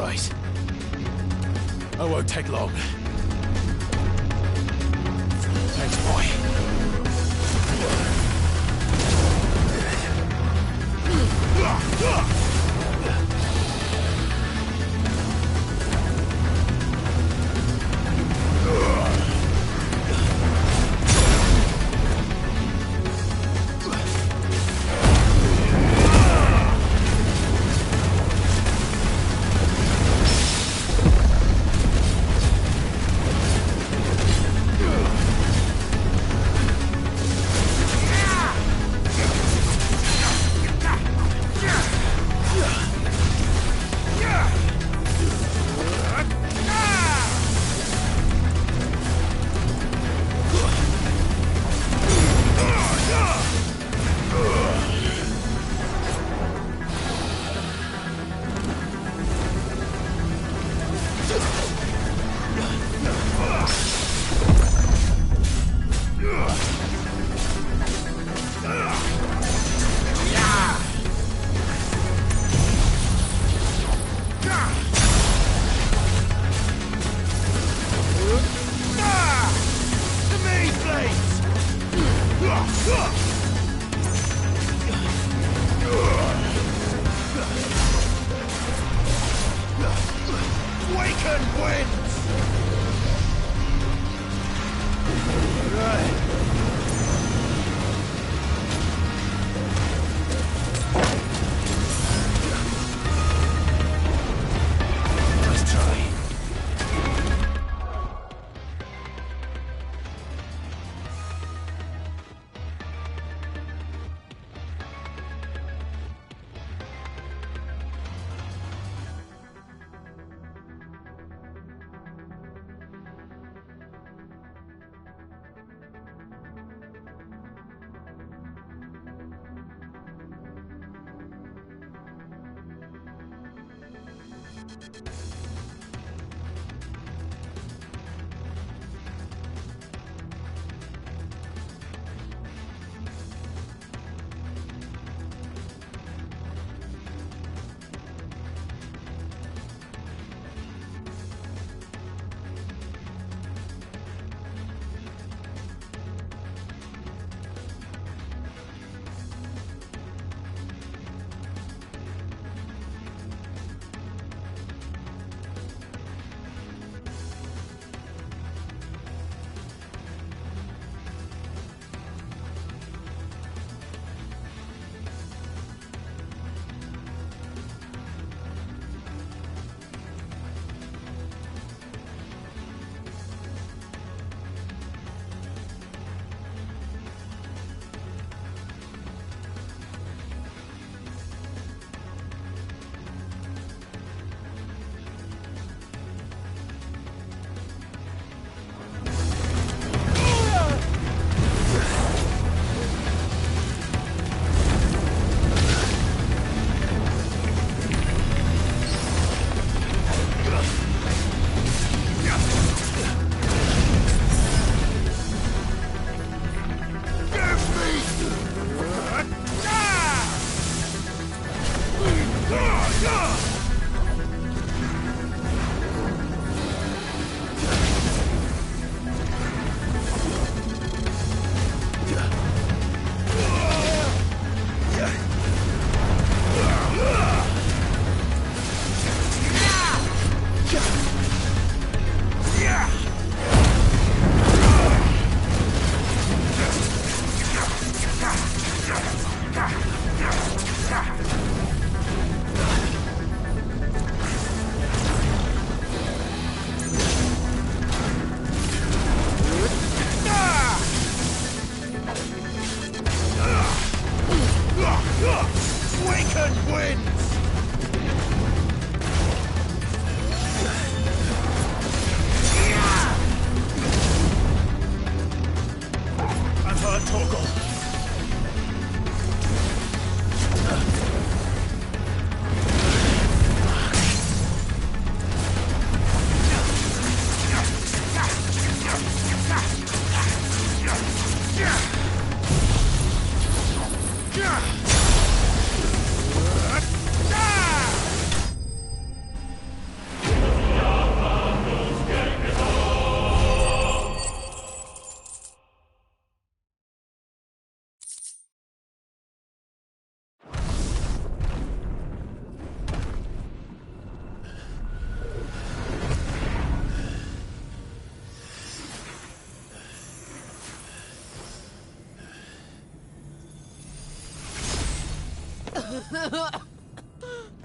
right. I won't take long. Thanks, boy.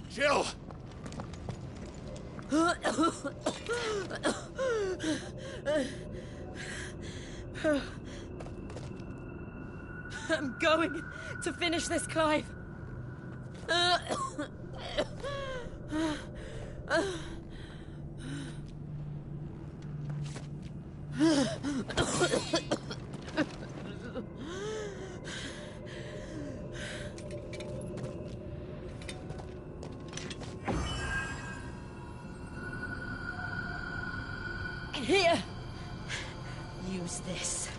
Jill! I'm going to finish this, Clive. Here. Use this.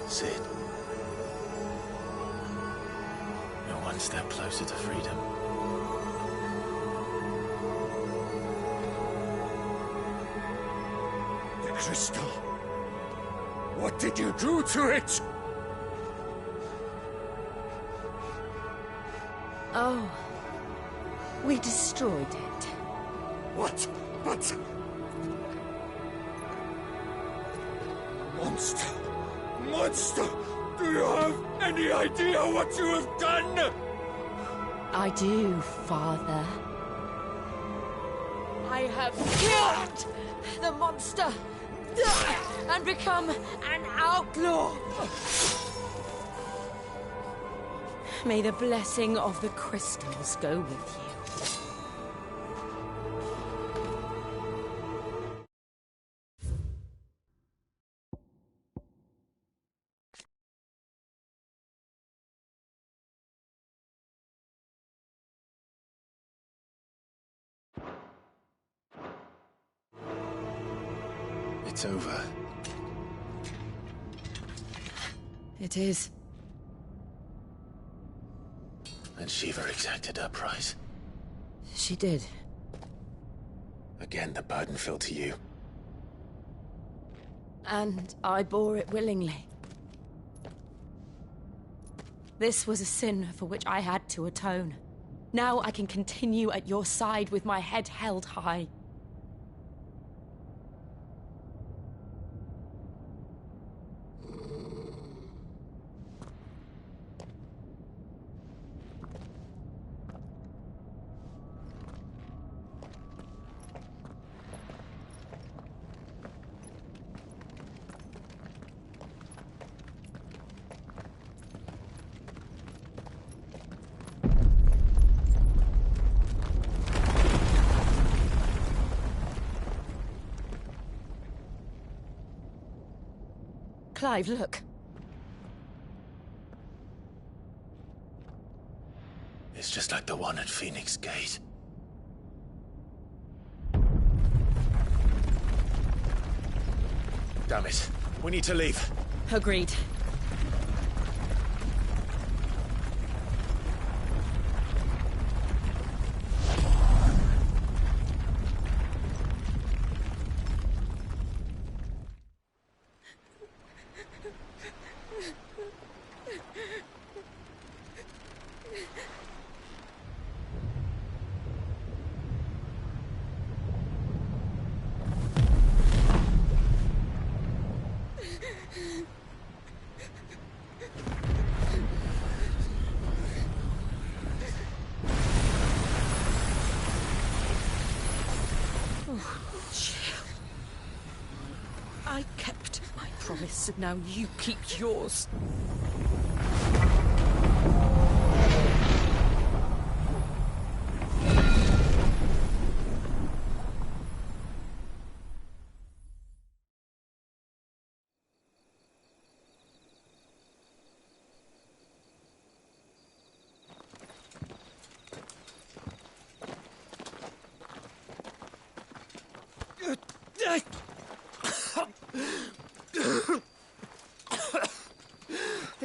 Sid. We're one step closer to freedom. The crystal. What did you do to it? Oh. We destroyed it. What? But... Monster! Monster! Do you have any idea what you have done? I do, Father. I have killed the monster and become an outlaw. May the blessing of the crystals go with you. It's over. It is. And Shiva exacted her price. She did. Again, the burden fell to you. And I bore it willingly. This was a sin for which I had to atone. Now I can continue at your side with my head held high. Clive, look. It's just like the one at Phoenix Gate. Damn it. We need to leave. Agreed. I kept my promise, and now you keep yours.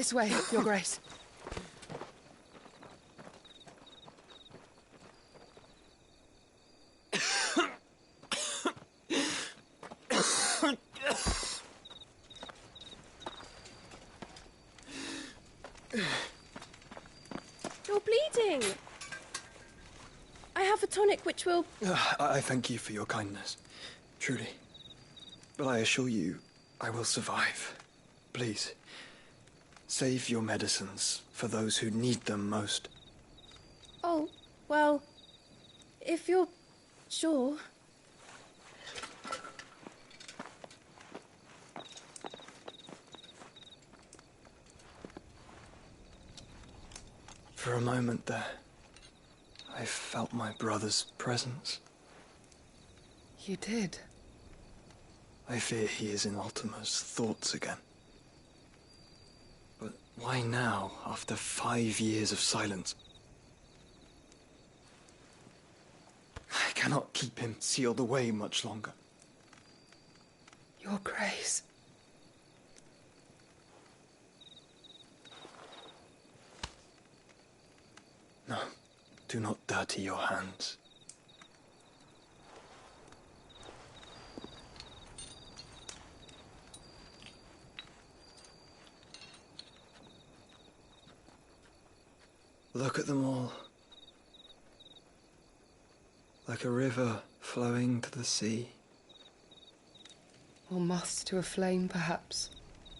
This way, Your Grace. You're bleeding. I have a tonic which will... I thank you for your kindness, truly. But I assure you, I will survive. Please, save your medicines for those who need them most. Oh, well, if you're sure... For a moment there, I felt my brother's presence. You did? I fear he is in Ultima's thoughts again. But why now, after 5 years of silence? I cannot keep him sealed away much longer. Your Grace. No, do not dirty your hands. Look at them all. Like a river flowing to the sea. Or moths to a flame, perhaps.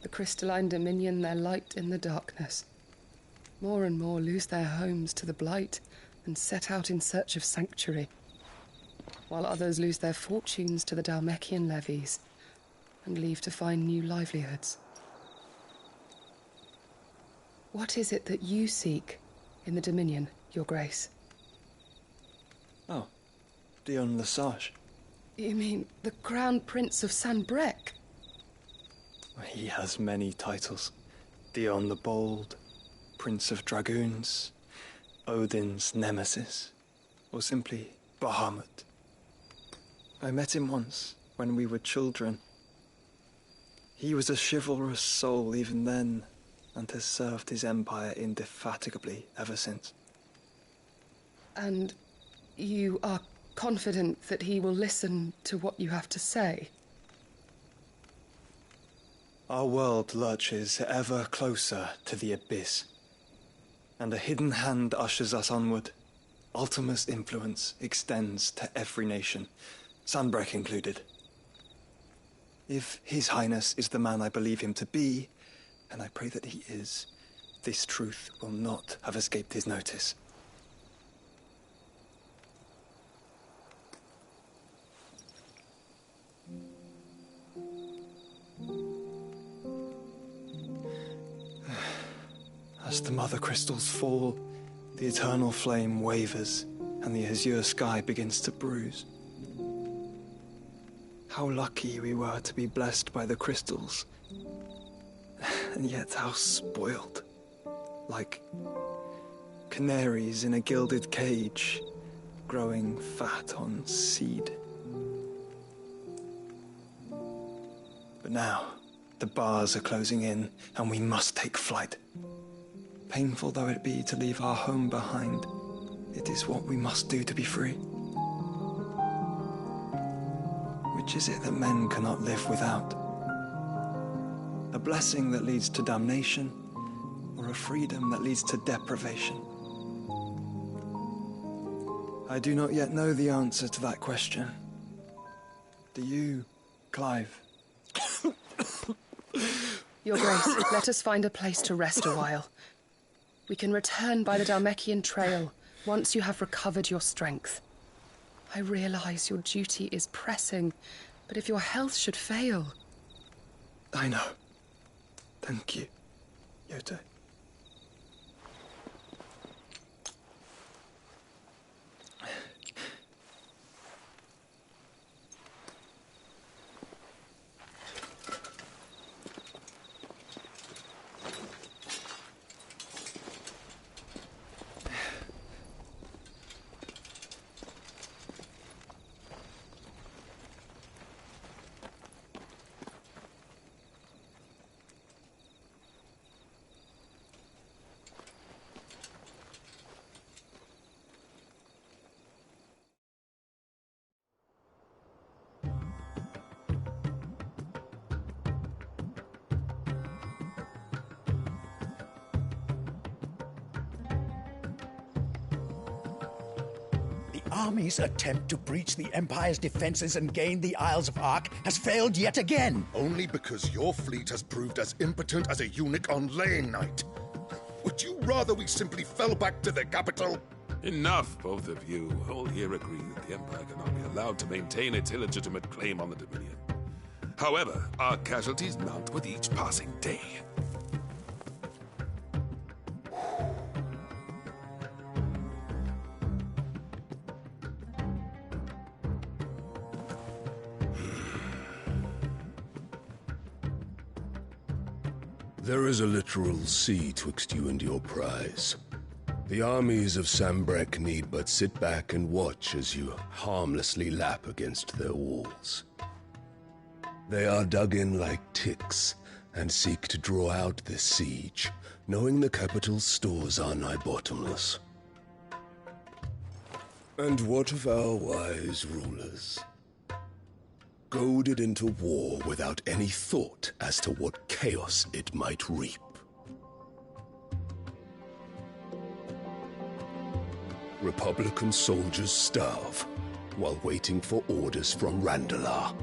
The crystalline dominion their light in the darkness. More and more lose their homes to the blight and set out in search of sanctuary, while others lose their fortunes to the Dhalmekian levies and leave to find new livelihoods. What is it that you seek in the Dominion, Your Grace? Oh, Dion Lesage. You mean the Crown Prince of Sanbrec? He has many titles. Dion the Bold, Prince of Dragoons, Odin's Nemesis, or simply Bahamut. I met him once, when we were children. He was a chivalrous soul even then, and has served his empire indefatigably ever since. And you are confident that he will listen to what you have to say? Our world lurches ever closer to the abyss, and a hidden hand ushers us onward. Ultima's influence extends to every nation, Sanbrec included. If His Highness is the man I believe him to be, and I pray that he is, this truth will not have escaped his notice. As the mother crystals fall, the eternal flame wavers, and the azure sky begins to bruise. How lucky we were to be blessed by the crystals, and yet how spoiled. Like canaries in a gilded cage, growing fat on seed. But now, the bars are closing in, and we must take flight. Painful though it be to leave our home behind, it is what we must do to be free. Which is it that men cannot live without? A blessing that leads to damnation, or a freedom that leads to deprivation? I do not yet know the answer to that question. Do you, Clive? Your Grace, let us find a place to rest a while. We can return by the Dhalmekian trail once you have recovered your strength. I realize your duty is pressing, but if your health should fail... I know. Thank you, Yote. army's attempt to breach the Empire's defenses and gain the Isles of Ark has failed yet again. Only because your fleet has proved as impotent as a eunuch on laying night. Would you rather we simply fell back to the capital? Enough, both of you. All here agree that the Empire cannot be allowed to maintain its illegitimate claim on the Dominion. However, our casualties mount with each passing day. There is a literal sea twixt you and your prize. The armies of Sambrek need but sit back and watch as you harmlessly lap against their walls. They are dug in like ticks and seek to draw out this siege, knowing the capital's stores are nigh bottomless. And what of our wise rulers? Goaded into war without any thought as to what chaos it might reap. Republican soldiers starve while waiting for orders from Randalar.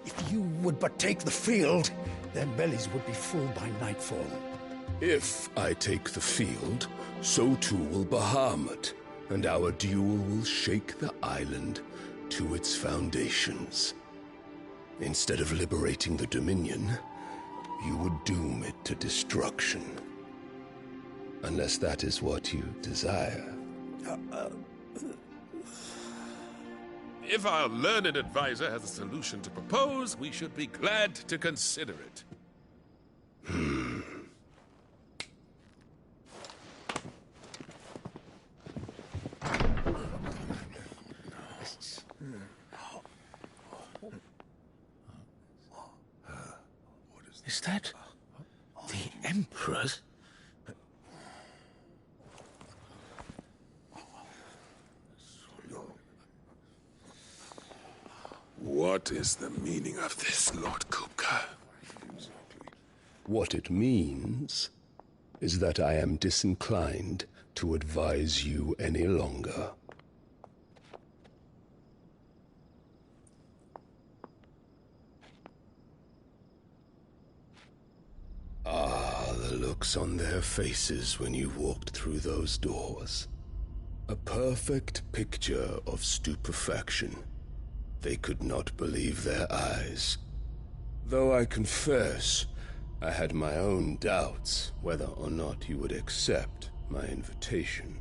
If you would but take the field, their bellies would be full by nightfall. If I take the field, so too will Bahamut, and our duel will shake the island to its foundations. Instead of liberating the Dominion, you would doom it to destruction. Unless that is what you desire. If our learned advisor has a solution to propose, we should be glad to consider it. Is that the Emperor's? What is the meaning of this, Lord Kupka? What it means is that I am disinclined to advise you any longer. The looks on their faces when you walked through those doors. A perfect picture of stupefaction. They could not believe their eyes. Though I confess, I had my own doubts whether or not you would accept my invitation.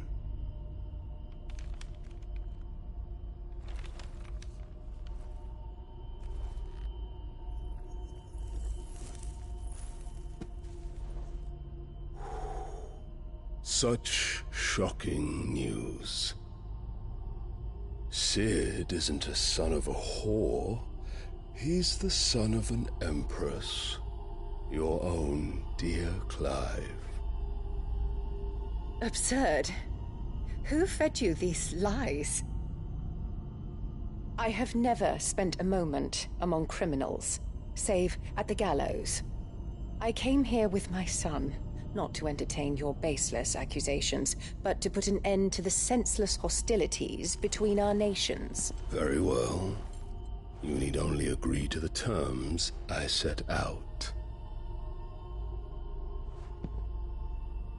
Such shocking news. Sid isn't a son of a whore. He's the son of an empress. Your own dear Clive. Absurd. Who fed you these lies? I have never spent a moment among criminals, save at the gallows. I came here with my son, not to entertain your baseless accusations, but to put an end to the senseless hostilities between our nations. Very well. You need only agree to the terms I set out.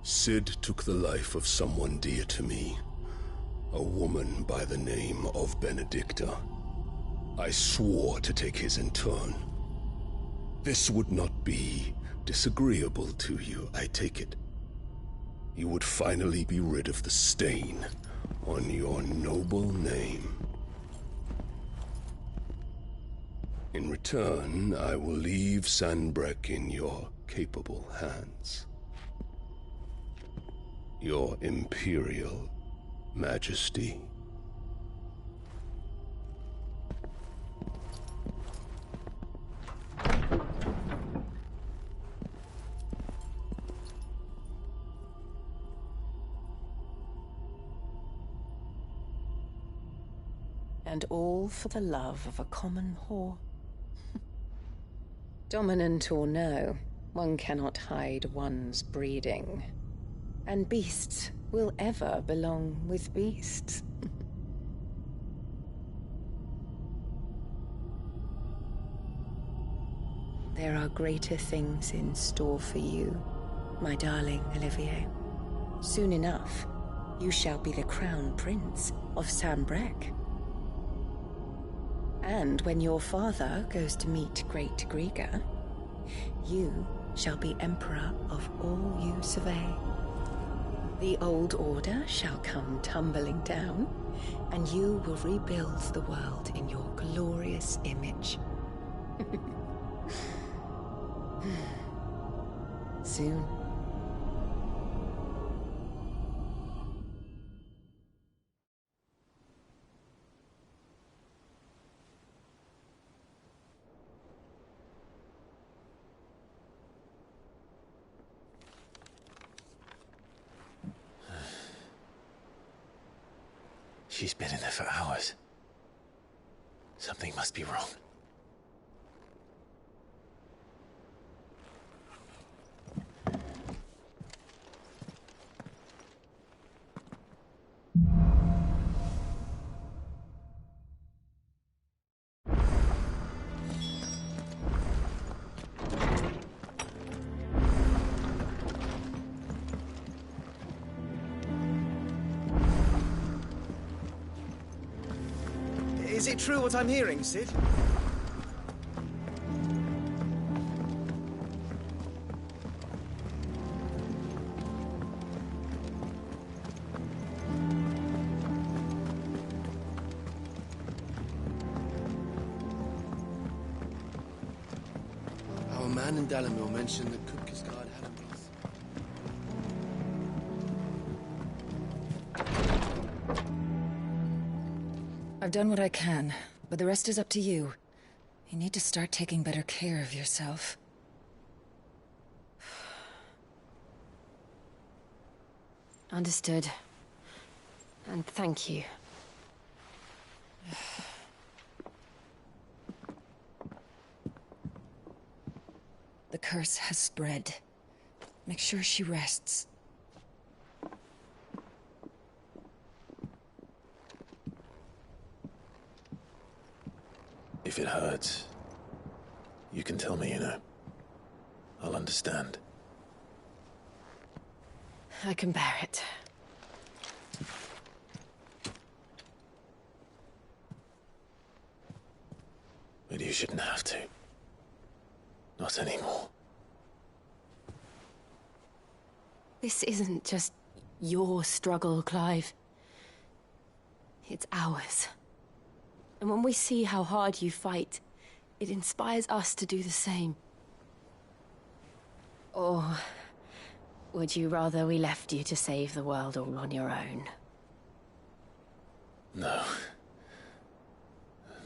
Sid took the life of someone dear to me, a woman by the name of Benedicta. I swore to take his in turn. This would not be disagreeable to you, I take it. You would finally be rid of the stain on your noble name. In return, I will leave Sanbrek in your capable hands. Your Imperial Majesty. And all for the love of a common whore. Dominant or no, one cannot hide one's breeding. And beasts will ever belong with beasts. There are greater things in store for you, my darling Olivier. Soon enough, you shall be the crown prince of Sambrec. And when your father goes to meet Great Griga, you shall be emperor of all you survey. The old order shall come tumbling down, and you will rebuild the world in your glorious image. Soon. She's been in there for hours. Something must be wrong. Is it true what I'm hearing, Sid? Our man in Dalamil mentioned that Kupka's guard had him lost. I've done what I can, but the rest is up to you. You need to start taking better care of yourself. Understood. And thank you. The curse has spread. Make sure she rests. If it hurts, you can tell me, you know. I'll understand. I can bear it. But you shouldn't have to. Not anymore. This isn't just your struggle, Clive. It's ours. And when we see how hard you fight, it inspires us to do the same. Or would you rather we left you to save the world all on your own? No.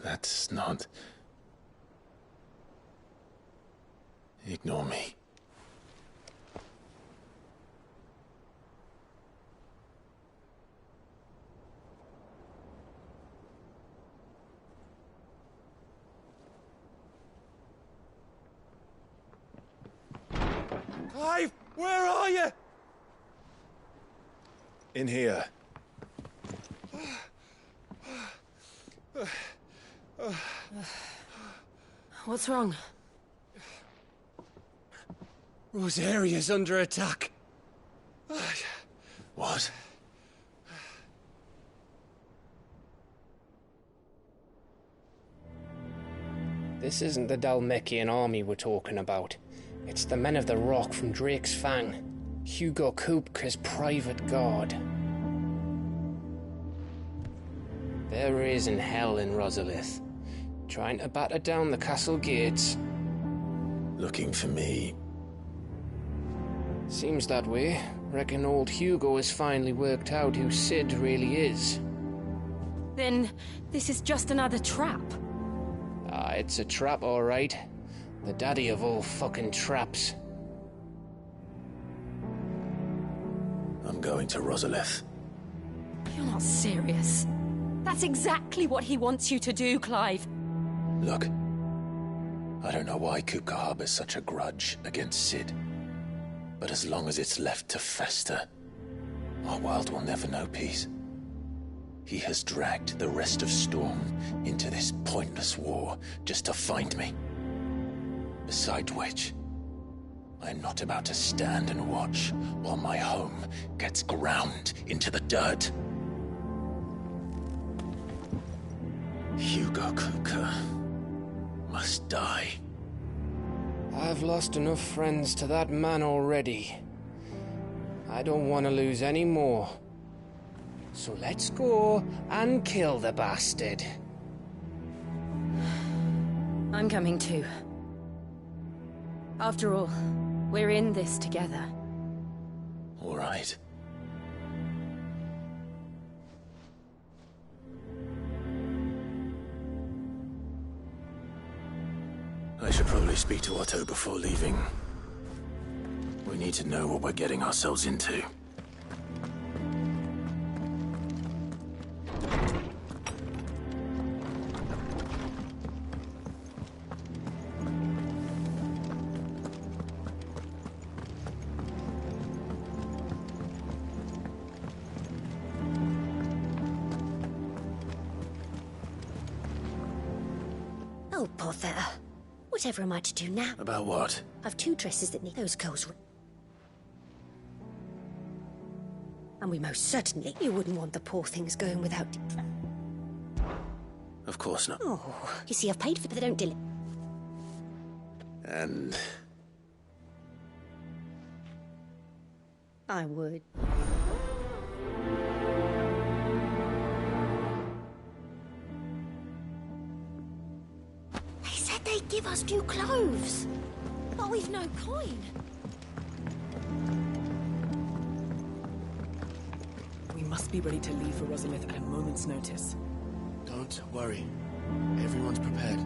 That's not... Ignore me. Clive, where are you? In here. What's wrong? Rosaria's under attack. What? This isn't the Dalmekian army we're talking about. It's the men of the Rock from Drake's Fang. Hugo Kupka's private guard. There is in hell in Rosalith, trying to batter down the castle gates. Looking for me. Seems that way. Reckon old Hugo has finally worked out who Sid really is. Then this is just another trap. Ah, it's a trap, all right. The daddy of all fucking traps. I'm going to Rosalith. You're not serious. That's exactly what he wants you to do, Clive. Look, I don't know why Kupka harbors such a grudge against Sid. But as long as it's left to fester, our world will never know peace. He has dragged the rest of Storm into this pointless war just to find me. Besides which, I am not about to stand and watch while my home gets ground into the dirt. Hugo Kupka must die. I've lost enough friends to that man already. I don't want to lose any more. So let's go and kill the bastard. I'm coming too. After all, we're in this together. All right. I should probably speak to Otto before leaving. We need to know what we're getting ourselves into. Oh, poor fella. Whatever am I to do now? About what? I've 2 dresses that need those girls. And we most certainly... You wouldn't want the poor things going without... Of course not. Oh, you see, I've paid for they don't deliver. And... I would. They said they'd give us new clothes. But we've no coin. We must be ready to leave for Rosalith at a moment's notice. Don't worry. Everyone's prepared.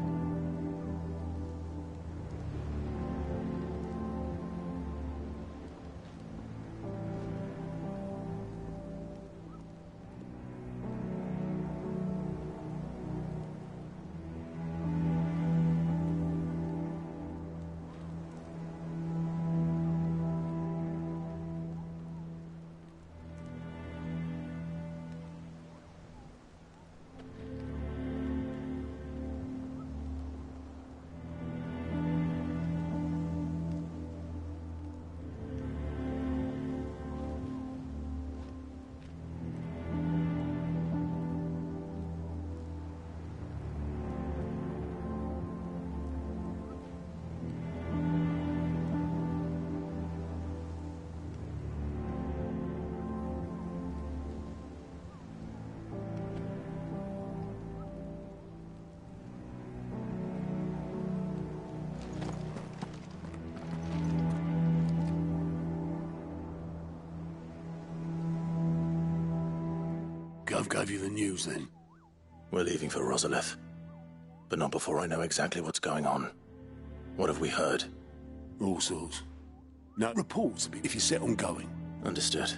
Gov gave you the news, then? We're leaving for Rosalith. But not before I know exactly what's going on. What have we heard? All sorts. No reports if you're set on going. Understood.